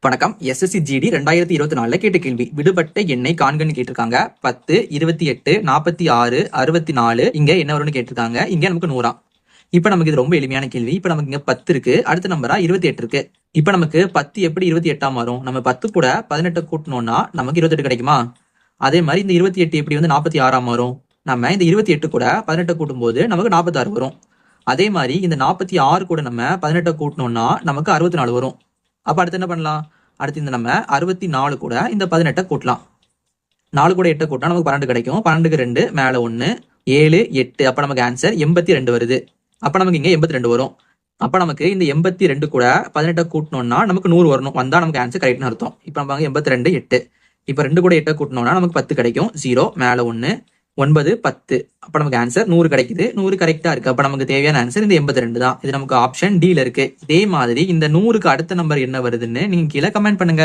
வணக்கம். SSC GD 2024 கேட்ட கேள்வி. விடுபட்ட எண்ணை காண்கன்னு கேட்டிருக்காங்க. 10, 28, 46, 64 இங்க என்ன வரும்னு கேட்டிருக்காங்க. இங்க நமக்கு 100. இப்ப நமக்கு இது ரொம்ப எளிமையான கேள்வி. இப்ப நமக்கு இங்க 10 இருக்கு, அடுத்த நம்பரா 28 இருக்கு. இப்ப நமக்கு 10 எப்படி 28 மாறும்? நம்ம 10 கூட 18 கூட்டணும்னா நமக்கு 28 கிடைக்குமா? அதே மாதிரி இந்த 28 எப்படி 46 மாறும்? நம்ம இந்த 28 கூட 18 கூட்டும் போது நமக்கு 46 வரும். அதே மாதிரி இந்த 46 கூட நம்ம 18 கூட்டணும்னா நமக்கு 64 வரும். அப்ப அடுத்து என்ன பண்ணலாம்? அடுத்து இந்த நம்ம 64 கூட இந்த 18 கூட்டலாம். 4 கூட 8 கூட்டினா நமக்கு 12 கிடைக்கும். 12க்கு 2 மேல 1 7 8. அப்ப நமக்கு ஆன்சர் 82 வருது. அப்ப நமக்கு இங்க 82 வரும். அப்ப நமக்கு இந்த 82 கூட 18 கூட்டணும்னா நமக்கு 100 வரணும். வந்தா நமக்கு ஆன்சர் கரெக்ட்னு அர்த்தம். இப்ப நம்ம 82 8. இப்ப 2 கூட 8 கூட்டணும்னா நமக்கு 10 கிடைக்கும். 0 மேல 1 9 10. அப்ப நமக்கு ஆன்சர் 100 கிடைக்குது. 100 கரெக்டா இருக்கு. அப்ப நமக்கு தேவையான ஆன்சர் இந்த 82 தான். இது நமக்கு ஆப்ஷன் D ல இருக்கு. இதே மாதிரி இந்த 100க்கு அடுத்த நம்பர் என்ன வருதுன்னு நீங்க கீழே கமெண்ட் பண்ணுங்க.